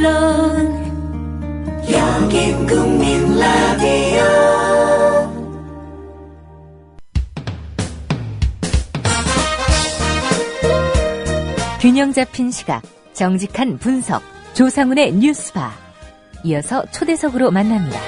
물론 여긴 국민 라디오. 균형 잡힌 시각, 정직한 분석, 조상훈의 뉴스바. 이어서 초대석으로 만납니다.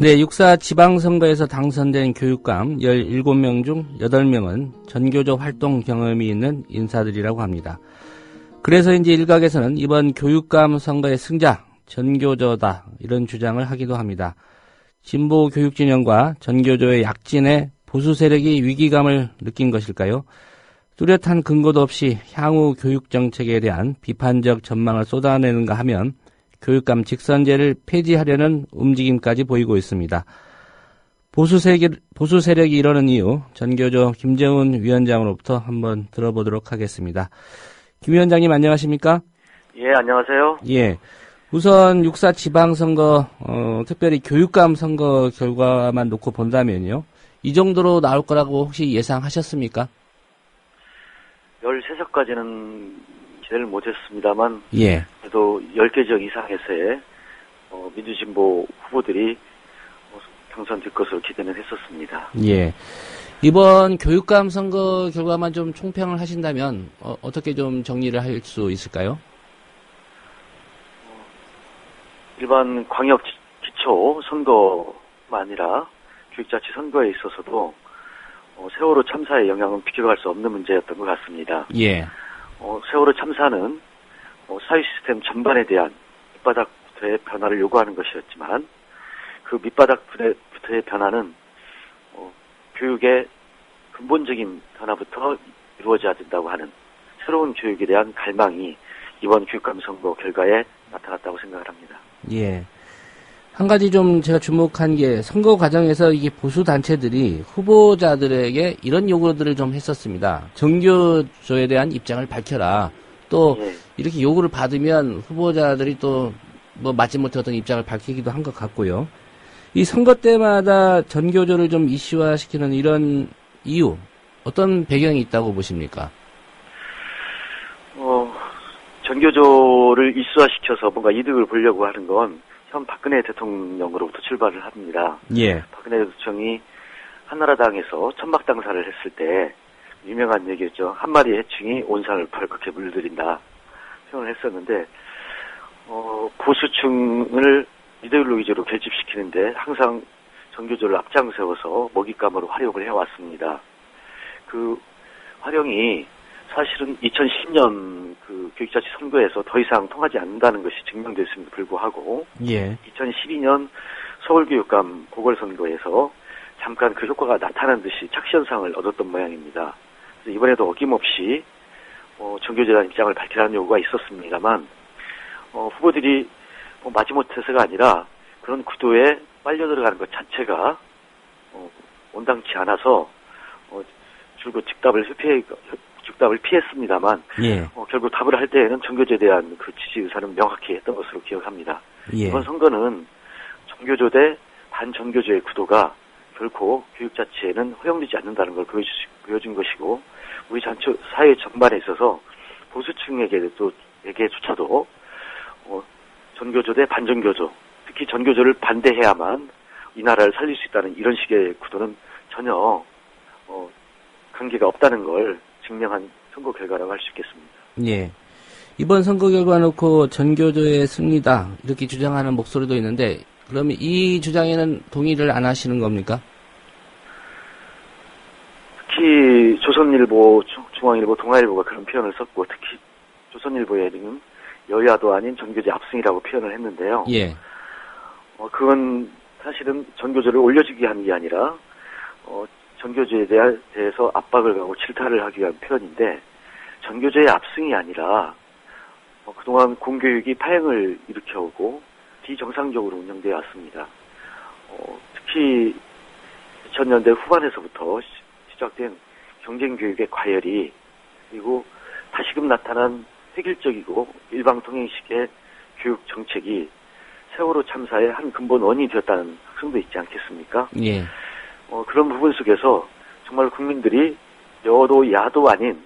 네, 6.4 지방선거에서 당선된 교육감 17명 중 8명은 전교조 활동 경험이 있는 인사들이라고 합니다. 그래서인지 일각에서는 이번 교육감 선거의 승자, 전교조다 이런 주장을 하기도 합니다. 진보 교육진영과 전교조의 약진에 보수 세력이 위기감을 느낀 것일까요? 뚜렷한 근거도 없이 향후 교육 정책에 대한 비판적 전망을 쏟아내는가 하면 교육감 직선제를 폐지하려는 움직임까지 보이고 있습니다. 보수 세력이 이러는 이유, 전교조 김재훈 위원장으로부터 한번 들어보도록 하겠습니다. 김 위원장님 안녕하십니까? 예, 안녕하세요. 예. 우선 6.4 지방선거, 특별히 교육감 선거 결과만 놓고 본다면요. 이 정도로 나올 거라고 혹시 예상하셨습니까? 13석까지는 기대를 못했습니다만, 예. 그래도 10개 지역 이상에서의 민주진보 후보들이 당선될 것으로 기대는 했었습니다. 예. 이번 교육감 선거 결과만 좀 총평을 하신다면 어떻게 좀 정리를 할 수 있을까요? 일반 광역 기초 선거만 아니라 교육자치 선거에 있어서도 세월호 참사의 영향은 비교할 수 없는 문제였던 것 같습니다. 예. 세월호 참사는 사회 시스템 전반에 대한 밑바닥부터의 변화를 요구하는 것이었지만 그 밑바닥부터의 변화는 교육의 근본적인 변화부터 이루어져야 된다고 하는 새로운 교육에 대한 갈망이 이번 교육감 선거 결과에 나타났다고 생각을 합니다. 예. 한 가지 좀 제가 주목한 게 선거 과정에서 이게 보수 단체들이 후보자들에게 이런 요구들을 좀 했었습니다. 전교조에 대한 입장을 밝혀라. 또 예. 이렇게 요구를 받으면 후보자들이 또 뭐 맞지 못해 어떤 입장을 밝히기도 한 것 같고요. 이 선거 때마다 전교조를 좀 이슈화시키는 이런 이유, 어떤 배경이 있다고 보십니까? 전교조를 이슈화시켜서 뭔가 이득을 보려고 하는 건 현 박근혜 대통령으로부터 출발을 합니다. 예. 박근혜 대통령이 한나라당에서 천막당사를 했을 때 유명한 얘기였죠. 한 마리의 해충이 온 산을 벌겋게 물들인다 표현을 했었는데 보수층을 이데올로기적으로 결집시키는데 항상 전교조를 앞장세워서 먹잇감으로 활용을 해왔습니다. 그 활용이 사실은 2010년 그 교육자치 선거에서 더 이상 통하지 않는다는 것이 증명됐음에도 불구하고 예. 2012년 서울교육감 보궐선거에서 잠깐 그 효과가 나타난 듯이 착시현상을 얻었던 모양입니다. 그래서 이번에도 어김없이 전교조에 대한 입장을 밝히라는 요구가 있었습니다만 후보들이 마지못해서가 아니라 그런 구도에 빨려 들어가는 것 자체가 온당치 않아서 줄곧 즉답을 피했습니다만 예. 결국 답을 할 때에는 전교조에 대한 그 지지 의사는 명확히 했던 것으로 기억합니다. 예. 이번 선거는 전교조 대 반전교조의 구도가 결코 교육자치에는 허용되지 않는다는 걸 보여준 것이고 우리 사회 전반에 있어서 보수층에게조차도 전교조 대 반전교조, 특히 전교조를 반대해야만 이 나라를 살릴 수 있다는 이런 식의 구도는 전혀 관계가 없다는 걸 증명한 선거 결과라고 할 수 있겠습니다. 예. 이번 선거 결과 놓고 전교조의 승리다 이렇게 주장하는 목소리도 있는데 그러면 이 주장에는 동의를 안 하시는 겁니까? 특히 조선일보, 중앙일보, 동아일보가 그런 표현을 썼고 특히 조선일보에는 여야도 아닌 전교조 압승이라고 표현을 했는데요. 예. 그건 사실은 전교조를 올려주기 위한 게 아니라 전교조에 대해서 압박을 가고 질타를 하기 위한 표현인데 전교조의 압승이 아니라 그동안 공교육이 파행을 일으켜오고 비정상적으로 운영되어 왔습니다. 특히 2000년대 후반에서부터 시작된 경쟁교육의 과열이 그리고 다시금 나타난 획일적이고 일방통행식의 교육 정책이 세월호 참사의 한 근본 원인이 되었다는 학생도 있지 않겠습니까? 예. 그런 부분 속에서 정말 국민들이 여도 야도 아닌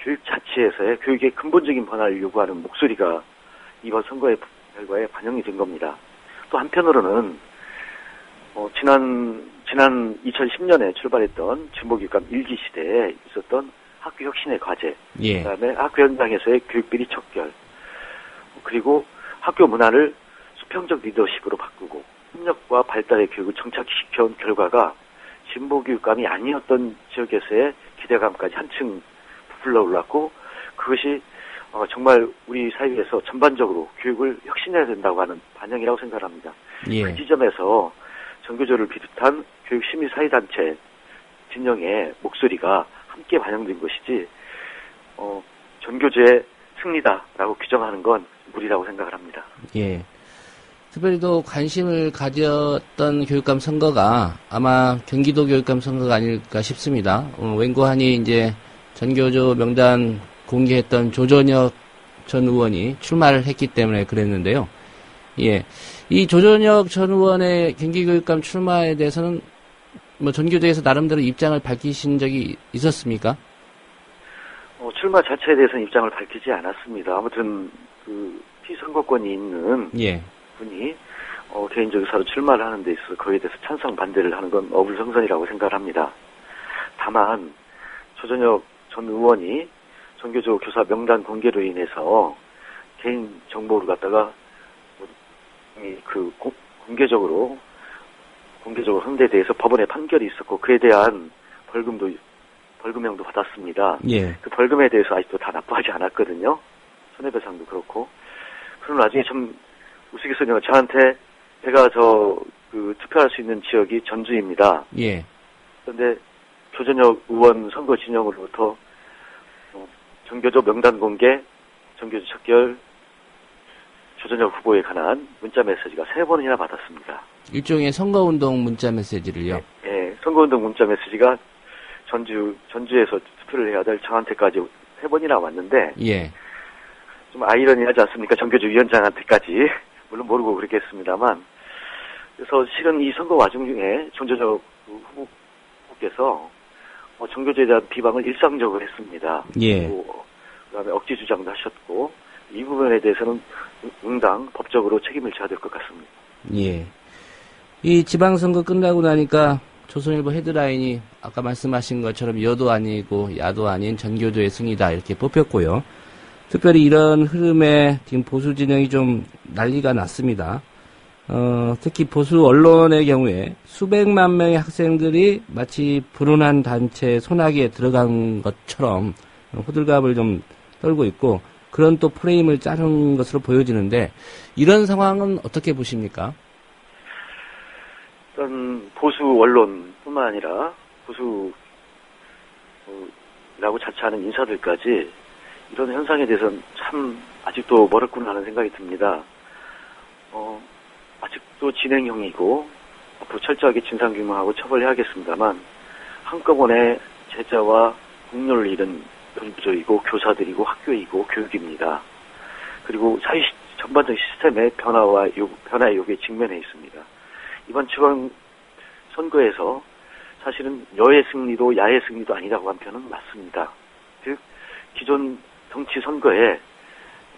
교육 자체에서의 교육의 근본적인 변화를 요구하는 목소리가 이번 선거의 결과에 반영이 된 겁니다. 또 한편으로는 지난 2010년에 출발했던 진보교육감 일기 시대에 있었던 학교 혁신의 과제, 예. 그다음에 학교 현장에서의 교육비리 척결, 그리고 학교 문화를 수평적 리더십으로 바꾸고 협력과 발달의 교육을 정착시켜온 결과가 진보교육감이 아니었던 지역에서의 기대감까지 한층 부풀러 올랐고, 그것이 정말 우리 사회에서 전반적으로 교육을 혁신해야 된다고 하는 반영이라고 생각합니다. 예. 그 지점에서 전교조를 비롯한 교육심의사회단체 진영의 목소리가 함께 반영된 것이지 전교조의 승리다라고 규정하는 건 무리라고 생각을 합니다. 예. 특별히 또 관심을 가졌던 교육감 선거가 아마 경기도 교육감 선거가 아닐까 싶습니다. 웬고하니 이제 전교조 명단 공개했던 조전혁 전 의원이 출마를 했기 때문에 그랬는데요. 예. 이 조전혁 전 의원의 경기교육감 출마에 대해서는 뭐 전교조에서 나름대로 입장을 밝히신 적이 있었습니까? 출마 자체에 대해서는 입장을 밝히지 않았습니다. 아무튼 그 피선거권이 있는 예. 분이 개인적 의사로 출마를 하는 데 있어서 거기에 대해서 찬성 반대를 하는 건 어불성설이라고 생각을 합니다. 다만 조전혁 전 의원이 전교조 교사 명단 공개로 인해서 개인 정보를 갖다가 공개적으로 한 데 대해서 법원에 판결이 있었고 그에 대한 벌금형도 받았습니다. 예. 그 벌금에 대해서 아직도 다 납부하지 않았거든요. 손해배상도 그렇고. 그럼 나중에 참 우스갯소리가 저한테 제가 투표할 수 있는 지역이 전주입니다. 예. 그런데 조전혁 의원 선거 진영으로부터 전교조 명단 공개, 전교조 척결, 조전혁 후보에 관한 문자 메시지가 3번이나 받았습니다. 일종의 선거운동 문자 메시지를요? 네, 선거운동 문자 메시지가 전주에서 투표를 해야 될 저한테까지 3번이나 왔는데, 예. 좀 아이러니하지 않습니까? 전교조 위원장한테까지. 물론 모르고 그랬겠습니다만. 그래서 실은 이 선거 와중 중에 전조적 후보께서 전교조에 대한 비방을 일상적으로 했습니다. 예. 그다음에 억지 주장도 하셨고, 이 부분에 대해서는 응당 법적으로 책임을 져야 될 것 같습니다. 예. 이 지방선거 끝나고 나니까 조선일보 헤드라인이 아까 말씀하신 것처럼 여도 아니고 야도 아닌 전교조의 승리다 이렇게 뽑혔고요. 특별히 이런 흐름에 지금 보수 진영이 좀 난리가 났습니다. 특히 보수 언론의 경우에 수백만 명의 학생들이 마치 불운한 단체 소나기에 들어간 것처럼 호들갑을 좀 떨고 있고 그런 또 프레임을 짜는 것으로 보여지는데 이런 상황은 어떻게 보십니까? 일단 보수 언론뿐만 아니라 보수라고 자처하는 인사들까지 이런 현상에 대해서는 참 아직도 멀었구나 하는 생각이 듭니다. 아직도 진행형이고 앞으로 철저하게 진상규명하고 처벌해야겠습니다만 한꺼번에 제자와 국료를 잃은 전교조이고 교사들이고 학교이고 교육입니다. 그리고 사회 전반적 시스템의 변화의 요구에 직면해 있습니다. 이번 지방 선거에서 사실은 여의 승리도 야의 승리도 아니라고 한 편은 맞습니다. 즉 기존 정치 선거에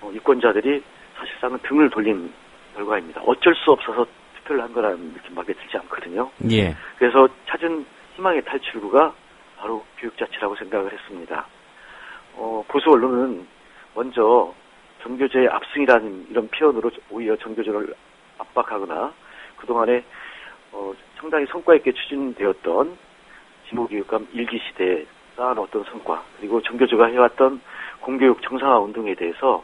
유권자들이 사실상은 등을 돌린 결과입니다. 어쩔 수 없어서 투표를 한 거라는 느낌밖에 들지 않거든요. 예. 그래서 찾은 희망의 탈출구가 바로 교육 자체라고 생각을 했습니다. 보수 언론은 먼저 전교조의 압승이라는 이런 표현으로 오히려 전교조를 압박하거나 그동안에 상당히 성과 있게 추진되었던 진보교육감 일기 시대에 쌓아놓은 어떤 성과 그리고 전교조가 해왔던 공교육 정상화 운동에 대해서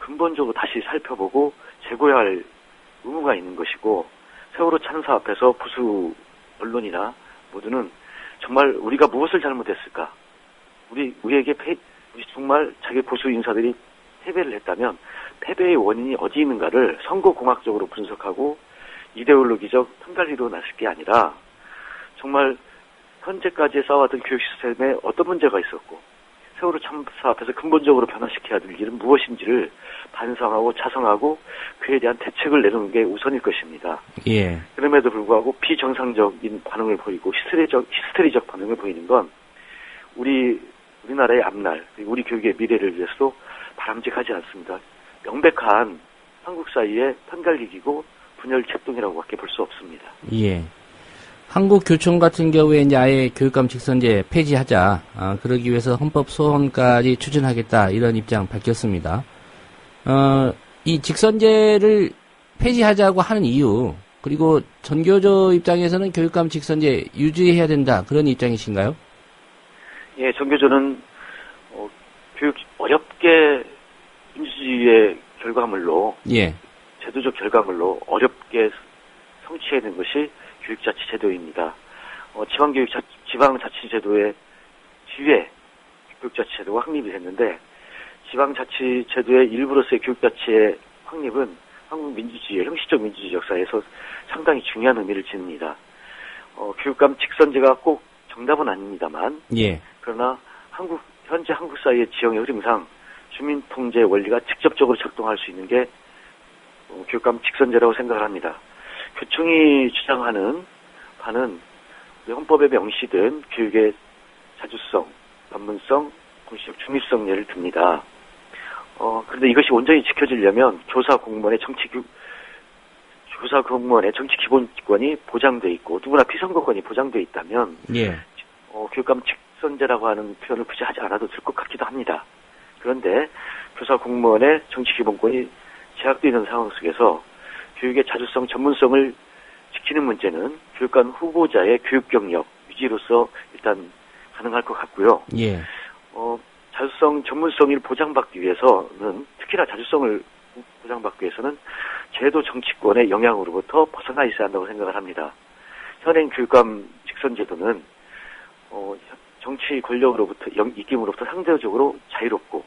근본적으로 다시 살펴보고 재고해야 할 의무가 있는 것이고 세월호 참사 앞에서 보수 언론이나 모두는 정말 우리가 무엇을 잘못했을까? 우리에게 우리 정말 자기 보수 인사들이 패배를 했다면 패배의 원인이 어디 있는가를 선거공학적으로 분석하고 이데올로기적 편달리로 나설 게 아니라 정말 현재까지 쌓아왔던 교육 시스템에 어떤 문제가 있었고 세월호 참사 앞에서 근본적으로 변화시켜야 될 일은 무엇인지를 반성하고 자성하고 그에 대한 대책을 내놓는 게 우선일 것입니다. 예. 그럼에도 불구하고 비정상적인 반응을 보이고 히스테리적 반응을 보이는 건 우리 우리나라의 앞날, 그리고 우리 교육의 미래를 위해서도 바람직하지 않습니다. 명백한 한국 사이의 편갈리기고 분열 책동이라고밖에 볼 수 없습니다. 예. 한국교총 같은 경우에 이제 아예 교육감 직선제 폐지하자, 그러기 위해서 헌법 소원까지 추진하겠다, 이런 입장 밝혔습니다. 이 직선제를 폐지하자고 하는 이유, 그리고 전교조 입장에서는 교육감 직선제 유지해야 된다, 그런 입장이신가요? 예, 전교조는 교육 어렵게 민주주의의 결과물로, 예. 제도적 결과물로 어렵게 성취해낸 것이 교육자치제도입니다. 지방자치제도의 뒤에 교육자치제도가 확립이 됐는데, 지방자치제도의 일부로서의 교육자치의 확립은 한국 민주주의의 형식적 민주주의 역사에서 상당히 중요한 의미를 지닙니다. 교육감 직선제가 꼭 정답은 아닙니다만, 예. 그러나 현재 한국 사회의 지형의 흐름상 주민 통제 원리가 직접적으로 작동할 수 있는 게 교육감 직선제라고 생각을 합니다. 교총이 주장하는 바는 헌법에 명시된 교육의 자주성, 전문성, 공식적 중립성을 듭니다. 그런데 이것이 온전히 지켜지려면 교사 공무원의 정치 기본권이 보장돼 있고 누구나 피선거권이 보장돼 있다면, 예. 교육감 직선제라고 하는 표현을 굳이 하지 않아도 될 것 같기도 합니다. 그런데 교사 공무원의 정치 기본권이 제약되어 있는 상황 속에서 교육의 자주성, 전문성을 지키는 문제는 교육감 후보자의 교육 경력 유지로서 일단 가능할 것 같고요. 예. 자주성, 전문성을 보장받기 위해서는, 특히나 자주성을 보장받기 위해서는 제도 정치권의 영향으로부터 벗어나 있어야 한다고 생각을 합니다. 현행 교육감 직선제도는 정치 권력으로부터 이김으로부터 상대적으로 자유롭고,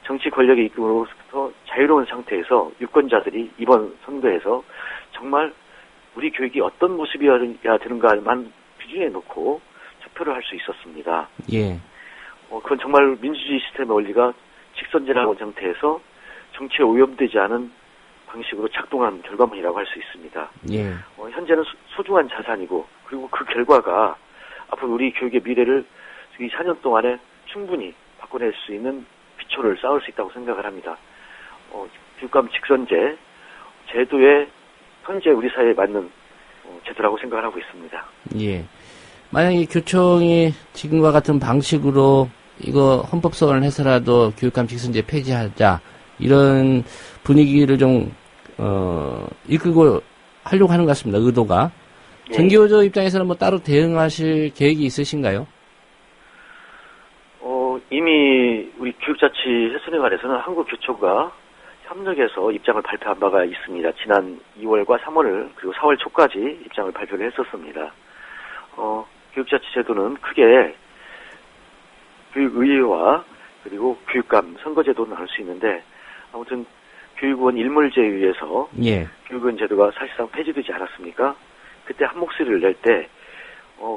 정치 권력의 이김으로부터 자유로운 상태에서 유권자들이 이번 선거에서 정말 우리 교육이 어떤 모습이어야 되는가만 기준에 놓고 투표를 할 수 있었습니다. 예. 그건 정말 민주주의 시스템의 원리가 직선제라는 상태에서 정치에 오염되지 않은 방식으로 작동한 결과물이라고 할 수 있습니다. 예. 현재는 소중한 자산이고, 그리고 그 결과가 앞으로 우리 교육의 미래를 이 4년 동안에 충분히 바꿔낼 수 있는 기초를 쌓을 수 있다고 생각을 합니다. 교육감 직선제 제도에 현재 우리 사회에 맞는 제도라고 생각을 하고 있습니다. 예. 만약에 교총이 지금과 같은 방식으로 이거 헌법 소원을 해서라도 교육감 직선제 폐지하자, 이런 분위기를 좀 이끌고 하려고 하는 것 같습니다. 의도가. 예. 전교조 입장에서는 뭐 따로 대응하실 계획이 있으신가요? 이미 우리 교육자치 훼손에 관해서는 한국교총과 협력해서 입장을 발표한 바가 있습니다. 지난 2월과 3월 그리고 4월 초까지 입장을 발표를 했었습니다. 교육자치 제도는 크게 교육의회와 그리고 교육감 선거제도를 나눌 수 있는데, 아무튼 교육원 일몰제의에서 예. 교육원 제도가 사실상 폐지되지 않았습니까? 그때 한 목소리를 낼 때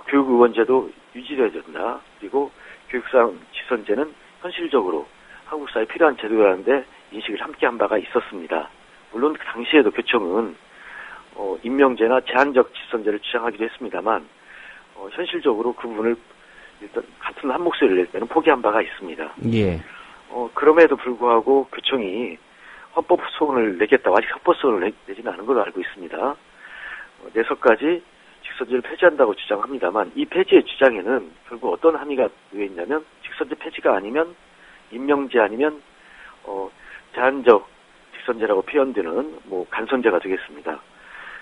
교육의원제도 유지되어야 된다. 그리고 교육상 직선제는 현실적으로 한국 사회에 필요한 제도라는데 인식을 함께 한 바가 있었습니다. 물론 그 당시에도 교총은 임명제나 제한적 직선제를 주장하기도 했습니다만, 현실적으로 그 부분을 일단 같은 한 목소리를 낼 때는 포기한 바가 있습니다. 예. 그럼에도 불구하고 교총이 헌법 소원을 내겠다고, 아직 헌법 소원을 내지는 않은 걸로 알고 있습니다. 내석까지 직선제를 폐지한다고 주장합니다만, 이 폐지의 주장에는 결국 어떤 함의가 놓여 있냐면, 직선제 폐지가 아니면 임명제 아니면 제한적 직선제라고 표현되는 간선제가 되겠습니다.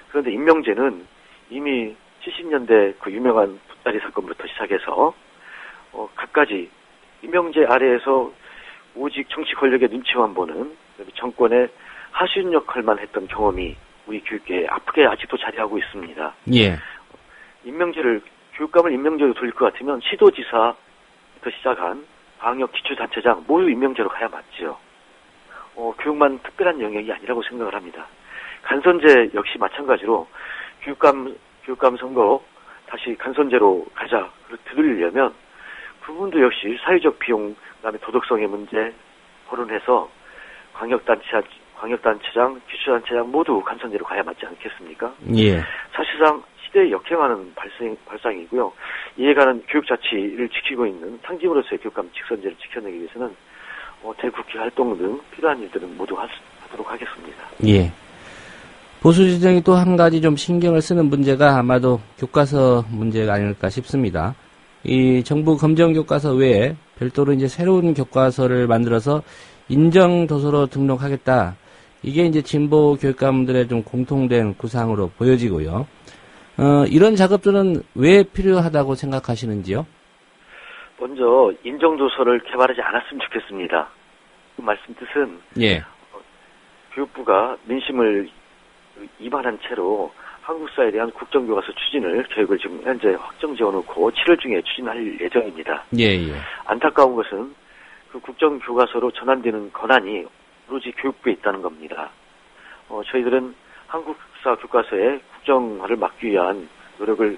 그런데 임명제는 이미 70년대 그 유명한 붓다리 사건부터 시작해서 갖가지 임명제 아래에서 오직 정치 권력의 눈치만 보는 정권의 하수인 역할만 했던 경험이 우리 교육계에 아프게 아직도 자리하고 있습니다. 예. 교육감을 임명제로 돌릴 것 같으면 시도지사부터 시작한 방역 기초단체장 모두 임명제로 가야 맞지요. 교육만 특별한 영역이 아니라고 생각을 합니다. 간선제 역시 마찬가지로 교육감 선거 다시 간선제로 가자 되돌리려면 그 부분도 역시 사회적 비용, 그다음에 도덕성의 문제 거론해서 광역단체장, 기초단체장 모두 간선제로 가야 맞지 않겠습니까? 예. 사실상 시대에 역행하는 발상이고요. 이에 관한 교육 자치를 지키고 있는 상징으로서의 교육감 직선제를 지켜내기 위해서는 대국회 활동 등 필요한 일들은 모두 하도록 하겠습니다. 예. 보수 진영이 또 한 가지 좀 신경을 쓰는 문제가 아마도 교과서 문제가 아닐까 싶습니다. 이 정부 검정 교과서 외에 별도로 이제 새로운 교과서를 만들어서 인정 도서로 등록하겠다. 이게 이제 진보 교육감들의 좀 공통된 구상으로 보여지고요. 이런 작업들은 왜 필요하다고 생각하시는지요? 먼저 인정 도서를 개발하지 않았으면 좋겠습니다. 그 말씀 뜻은 예. 교육부가 민심을 위반한 채로 한국사에 대한 국정교과서 추진을 계획을 지금 현재 확정 지어놓고 7월 중에 추진할 예정입니다. 예, 예. 안타까운 것은 그 국정교과서로 전환되는 권한이 오로지 교육부에 있다는 겁니다. 저희들은 한국사 교과서의 국정화를 막기 위한 노력을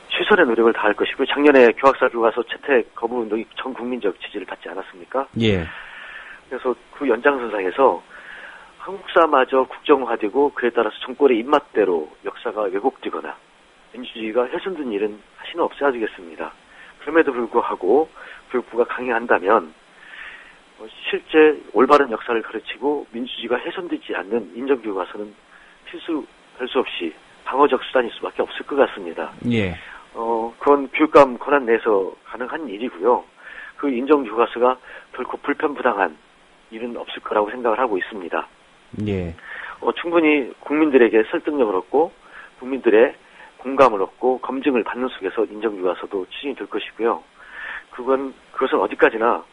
최선의 노력을 다할 것이고 작년에 교학사 교과서 채택 거부 운동이 전 국민적 지지를 받지 않았습니까? 예. 그래서 그 연장선상에서 한국사마저 국정화되고 그에 따라서 정권의 입맛대로 역사가 왜곡되거나 민주주의가 훼손된 일은 다시는 없어야겠습니다. 그럼에도 불구하고 교육부가 강행한다면 실제 올바른 역사를 가르치고 민주주의가 훼손되지 않는 인정교과서는 별 수 없이 방어적 수단일 수밖에 없을 것 같습니다. 예. 그건 교육감 권한 내에서 가능한 일이고요. 그 인정교과서가 결코 불편부당한 일은 없을 거라고 생각을 하고 있습니다. 예. 충분히 국민들에게 설득력을 얻고 국민들의 공감을 얻고 검증을 받는 속에서 인정교과서도 추진이 될 것이고요. 그것은 어디까지나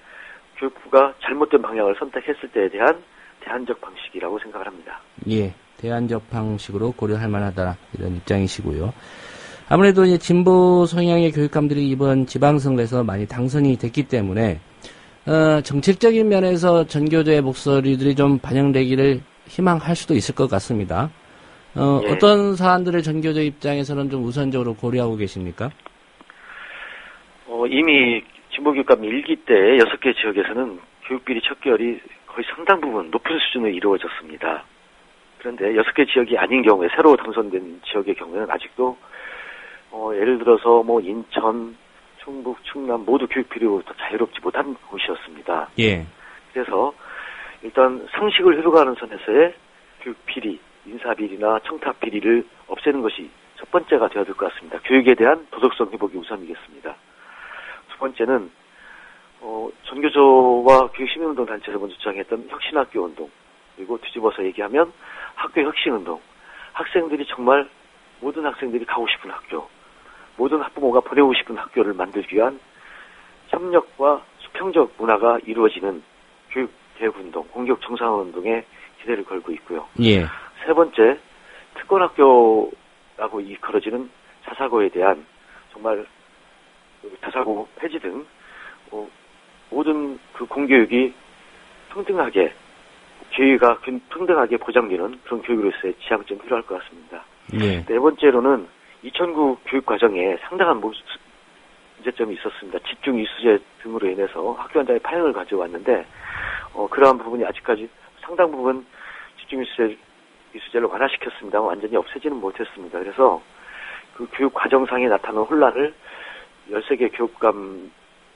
교육부가 잘못된 방향을 선택했을 때에 대한 대안적 방식이라고 생각을 합니다. 예. 대안적 방식으로 고려할 만하다. 이런 입장이시고요. 아무래도 이제 진보 성향의 교육감들이 이번 지방선거에서 많이 당선이 됐기 때문에 정책적인 면에서 전교조의 목소리들이 좀 반영되기를 희망할 수도 있을 것 같습니다. 예. 어떤 사안들을 전교조 입장에서는 좀 우선적으로 고려하고 계십니까? 이미 진보교육감 1기 때 6개 지역에서는 교육비리 척결이 거의 상당 부분 높은 수준으로 이루어졌습니다. 그런데 6개 지역이 아닌 경우에 새로 당선된 지역의 경우에는 아직도 예를 들어서 인천, 충북, 충남 모두 교육비리로부터 자유롭지 못한 곳이었습니다. 예. 그래서 일단 상식을 회복하는 선에서의 교육비리, 인사비리나 청탁비리를 없애는 것이 첫 번째가 되어야 될 것 같습니다. 교육에 대한 도덕성 회복이 우선이겠습니다. 두 번째는 전교조와 교육시민운동 단체에서 먼저 주장했던 혁신학교 운동, 그리고 뒤집어서 얘기하면 학교 혁신운동, 학생들이 정말 모든 학생들이 가고 싶은 학교, 모든 학부모가 보내고 싶은 학교를 만들기 위한 협력과 수평적 문화가 이루어지는 교육 개혁운동, 공교육 정상화운동에 기대를 걸고 있고요. 예. 세 번째, 특권학교라고 일컬어지는 자사고에 대한 정말 자사고 폐지 등 모든 그 공교육이 평등하게 기회가 평등하게 보장되는 그런 교육으로서의 지향점이 필요할 것 같습니다. 예. 네 번째로는 2009 교육 과정에 상당한 문제점이 있었습니다. 집중 이수제 등으로 인해서 학교 현장에 파행을 가져왔는데 그러한 부분이 아직까지 상당 부분 집중 이수제를 완화시켰습니다만 완전히 없애지는 못했습니다. 그래서 그 교육 과정상에 나타난 혼란을 13개 교육감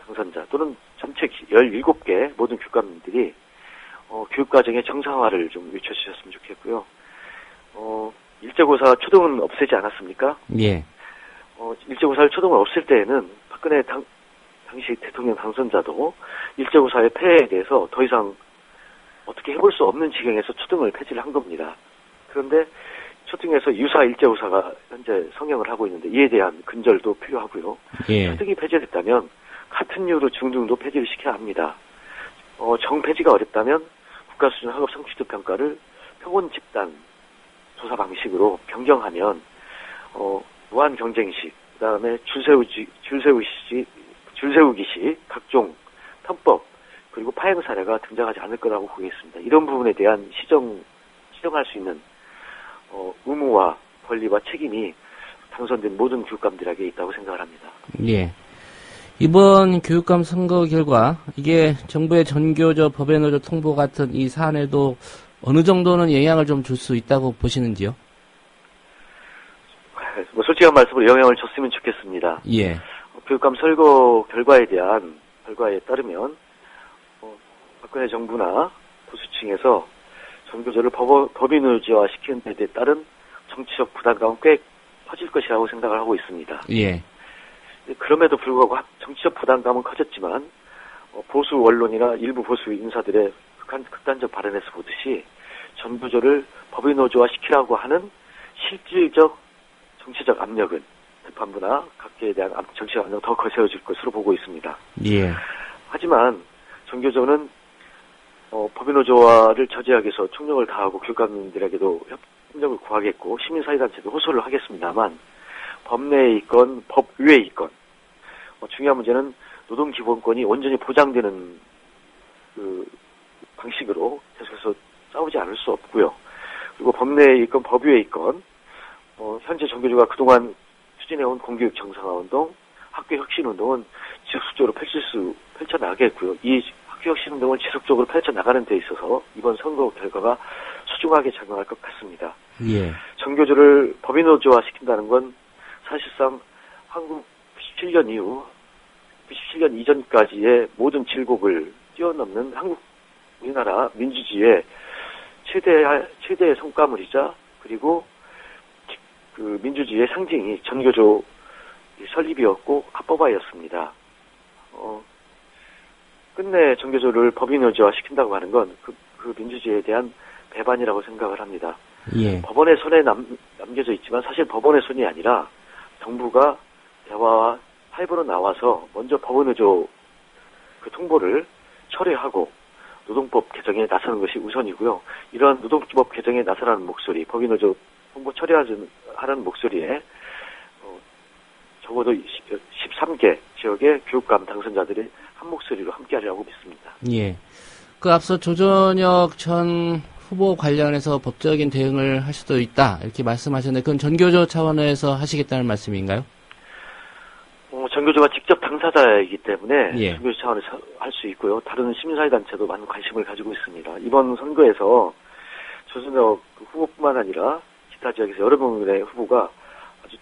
당선자 또는 전체 17개 모든 교육감들이 교육과정의 정상화를 좀 외쳐주셨으면 좋겠고요. 일제고사 초등은 없애지 않았습니까? 예. 일제고사를 초등을 없앨 때에는 박근혜 당시 대통령 당선자도 일제고사의 폐해에 대해서 더 이상 어떻게 해볼 수 없는 지경에서 초등을 폐지를 한 겁니다. 그런데 초등에서 유사 일제고사가 현재 성행을 하고 있는데 이에 대한 근절도 필요하고요. 예. 초등이 폐지됐다면 같은 이유로 중등도 폐지를 시켜야 합니다. 정폐지가 어렵다면 국가수준 학업 성취도 평가를 평원 집단 조사 방식으로 변경하면 무한 경쟁식, 그다음에 줄세우기식 각종 편법 그리고 파행 사례가 등장하지 않을 거라고 보겠습니다. 이런 부분에 대한 시정할 수 있는 의무와 권리와 책임이 당선된 모든 교육감들에게 있다고 생각을 합니다. 예. 이번 교육감 선거 결과 이게 정부의 전교조, 법외노조 통보 같은 이 사안에도 어느 정도는 영향을 좀 줄 수 있다고 보시는지요? 뭐 솔직한 말씀으로 영향을 줬으면 좋겠습니다. 예. 교육감 선거 결과에 따르면 박근혜 정부나 보수층에서 전교조를 법인의지화 시키는 데 따른 정치적 부담감은 꽤 커질 것이라고 생각을 하고 있습니다. 예. 그럼에도 불구하고 정치적 부담감은 커졌지만 보수 언론이나 일부 보수 인사들의 극단적 발언에서 보듯이 전교조를 법인노조화 시키라고 하는 실질적 정치적 압력은 재판부나 각계에 대한 정치적 압력은 더 거세워질 것으로 보고 있습니다. 예. 하지만 전교조는 법인노조화를 저지하기 위해서 총력을 다하고 교육감님들에게도 협력을 구하겠고 시민사회단체도 호소를 하겠습니다만 법 내에 있건 법 위에 있건 중요한 문제는 노동기본권이 온전히 보장되는 그 방식으로 계속해서 싸우지 않을 수 없고요. 그리고 법 내에 있건 법 위에 있건 현재 전교조가 그동안 추진해온 공교육 정상화운동, 학교혁신운동은 지속적으로 펼쳐나가겠고요. 이 학교혁신운동을 지속적으로 펼쳐나가는 데 있어서 이번 선거 결과가 소중하게 작용할 것 같습니다. 예. 전교조를 법인노조화 시킨다는 건 사실상 한국 97년 이후 97년 이전까지의 모든 질곡을 뛰어넘는 우리나라 민주주의의 최대의 성과물이자 그리고 그 민주주의의 상징이 전교조 설립이었고 합법화였습니다. 끝내 전교조를 법인노조화 시킨다고 하는 건 그 민주주의에 대한 배반이라고 생각을 합니다. 예. 법원의 손에 남겨져 있지만 사실 법원의 손이 아니라 정부가 대화와 하이브로 나와서 먼저 법원의조 그 통보를 철회하고 노동법 개정에 나서는 것이 우선이고요. 이러한 노동법 개정에 나서라는 목소리, 법인의조 통보 철회하는 목소리에 적어도 13개 지역의 교육감 당선자들이 한 목소리로 함께하리라고 믿습니다. 예. 그 앞서 조전혁 전 후보 관련해서 법적인 대응을 할 수도 있다 이렇게 말씀하셨는데 그건 전교조 차원에서 하시겠다는 말씀인가요? 전교조가 직접 당사자이기 때문에 예. 전교조 차원에서 할 수 있고요. 다른 시민사회단체도 많은 관심을 가지고 있습니다. 이번 선거에서 조전혁 후보뿐만 아니라 기타 지역에서 여러 명의 후보가 아주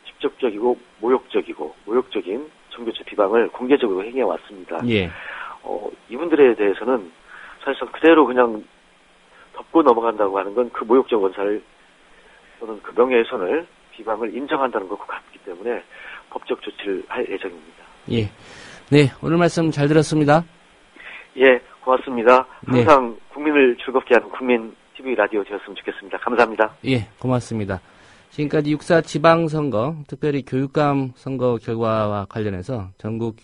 직접적이고 모욕적인 전교조 비방을 공개적으로 행해왔습니다. 예. 이분들에 대해서는 사실상 그대로 그냥 덮고 넘어간다고 하는 건 그 모욕적 원사를 또는 그 명예훼손을 비방을 인정한다는 것과 같기 때문에 법적 조치를 할 예정입니다. 예. 네, 오늘 말씀 잘 들었습니다. 예, 고맙습니다. 항상 네. 국민을 즐겁게 하는 국민 TV 라디오 되었으면 좋겠습니다. 감사합니다. 예, 고맙습니다. 지금까지 6.4 지방선거, 특별히 교육감 선거 결과와 관련해서 전국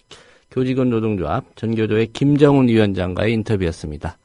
교직원 노동조합 전교조의 김정훈 위원장과의 인터뷰였습니다.